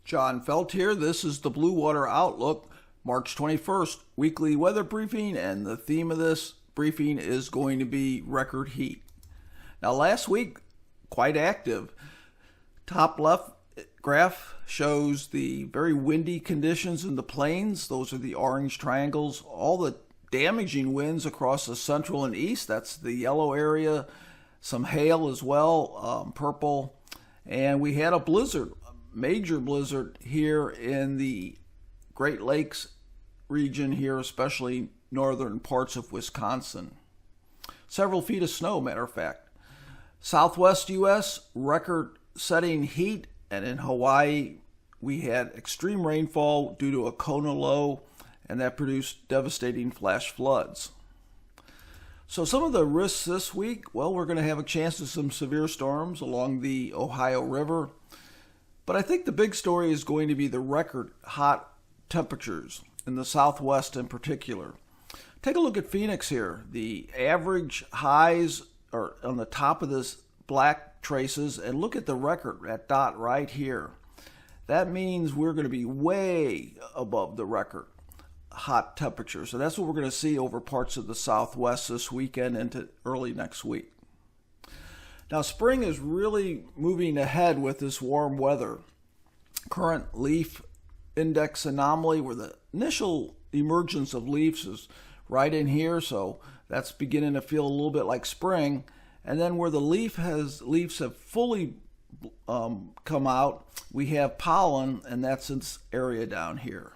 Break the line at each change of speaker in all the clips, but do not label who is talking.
John Felt here. This is the Blue Water Outlook, March 21st, weekly weather briefing, and the theme of this briefing is going to be record heat. Now, last week, quite active. Top left graph shows the very windy conditions in the plains. Those are the orange triangles. All the damaging winds across the central and east, that's the yellow area. Some hail as well, purple. And we had a blizzard, major blizzard here in the Great Lakes region here, especially northern parts of Wisconsin. Several feet of snow, matter of fact. Southwest U.S., record-setting heat, and in Hawaii, we had extreme rainfall due to a Kona low, and that produced devastating flash floods. So some of the risks this week, well, we're going to have a chance of some severe storms along the Ohio River. But I think the big story is going to be the record hot temperatures in the Southwest in particular. Take a look at Phoenix here. The average highs are on the top of this black traces, and look at the record, that dot right here. That means we're going to be way above the record hot temperature. So that's what we're going to see over parts of the Southwest this weekend into early next week. Now, spring is really moving ahead with this warm weather. Current leaf index anomaly, where the initial emergence of leaves is right in here, so that's beginning to feel a little bit like spring. And then where the leaves have fully come out, we have pollen, and that's this area down here.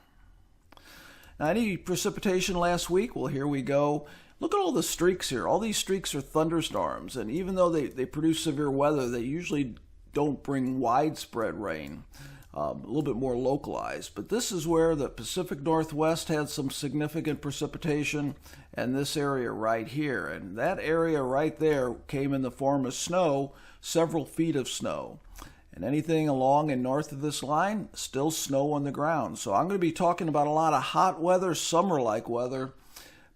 Now, any precipitation last week? Well, here we go. Look at all the streaks here. All these streaks are thunderstorms, and even though they produce severe weather, they usually don't bring widespread rain, a little bit more localized. But this is where the Pacific Northwest had some significant precipitation, and this area right here. And that area right there came in the form of snow, several feet of snow. And anything along and north of this line, still snow on the ground. So I'm going to be talking about a lot of hot weather, summer-like weather,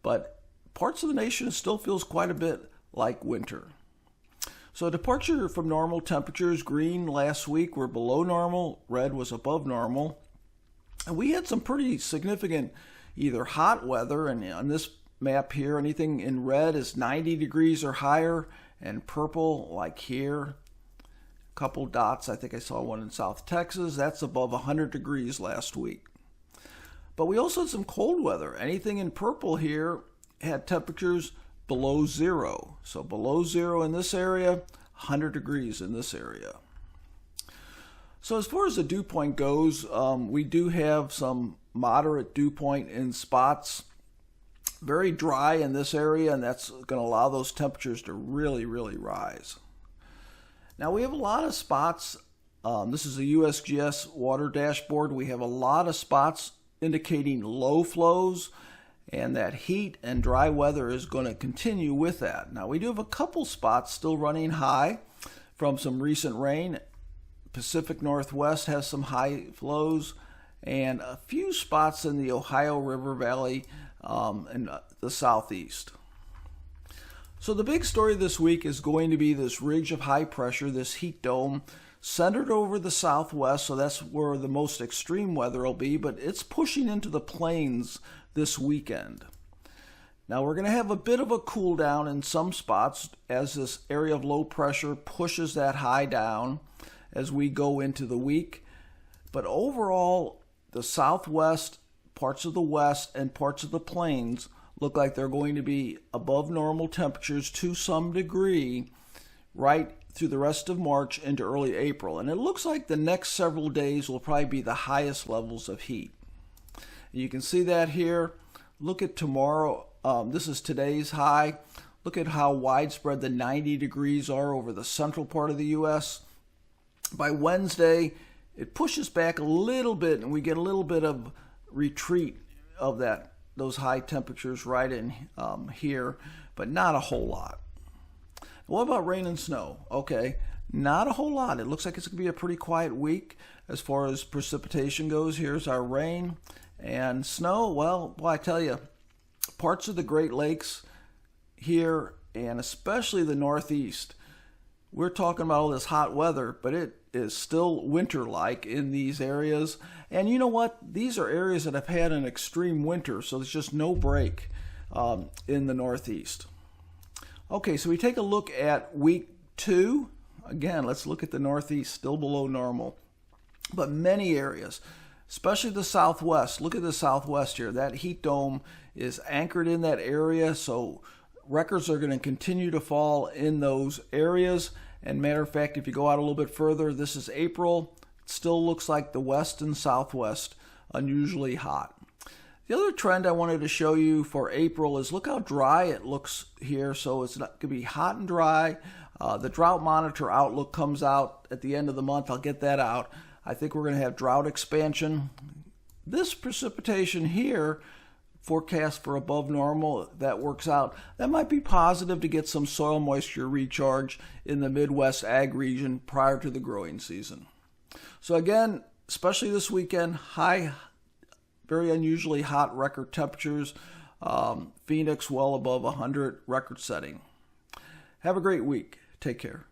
but parts of the nation still feels quite a bit like winter. So departure from normal temperatures, green last week were below normal, red was above normal. And we had some pretty significant either hot weather, and on this map here, anything in red is 90 degrees or higher, and purple, like here, couple dots. I think I saw one in South Texas. That's above 100 degrees last week. But we also had some cold weather. Anything in purple here had temperatures below zero. So below zero in this area, 100 degrees in this area. So as far as the dew point goes, we do have some moderate dew point in spots. Very dry in this area, and that's going to allow those temperatures to really, really rise. Now, we have a lot of spots. This is a USGS water dashboard. We have a lot of spots indicating low flows, and that heat and dry weather is going to continue with that. Now, we do have a couple spots still running high from some recent rain. Pacific Northwest has some high flows, and a few spots in the Ohio River Valley and the southeast. So the big story this week is going to be this ridge of high pressure, this heat dome, centered over the southwest, so that's where the most extreme weather will be, but it's pushing into the plains this weekend. Now we're going to have a bit of a cool down in some spots as this area of low pressure pushes that high down as we go into the week. But overall, the southwest, parts of the west, and parts of the plains look like they're going to be above normal temperatures to some degree right through the rest of March into early April. And it looks like the next several days will probably be the highest levels of heat. You can see that here. Look at tomorrow. This is today's high. Look at how widespread the 90 degrees are over the central part of the U.S. By Wednesday, it pushes back a little bit, and we get a little bit of retreat of those high temperatures right in here, but not a whole lot. What about rain and snow? Okay, not a whole lot. It looks like it's going to be a pretty quiet week as far as precipitation goes. Here's our rain and snow. Well, I tell you, parts of the Great Lakes here, and especially the Northeast, we're talking about all this hot weather, but is still winter-like in these areas. And you know what? These are areas that have had an extreme winter, so there's just no break in the Northeast. Okay, so we take a look at week 2. Again, let's look at the Northeast, still below normal. But many areas, especially the Southwest. Look at the Southwest here. That heat dome is anchored in that area, so records are going to continue to fall in those areas. And matter of fact, if you go out a little bit further, this is April. It still looks like the West and Southwest unusually hot. The other trend I wanted to show you for April is look how dry it looks here. So it's not going to be hot and dry. The drought monitor outlook comes out at the end of the month. I'll get that out. I think we're going to have drought expansion. This precipitation here, forecast for above normal, that works out. That might be positive to get some soil moisture recharge in the Midwest ag region prior to the growing season. So again, especially this weekend, very unusually hot record temperatures. Phoenix well above 100, record setting. Have a great week. Take care.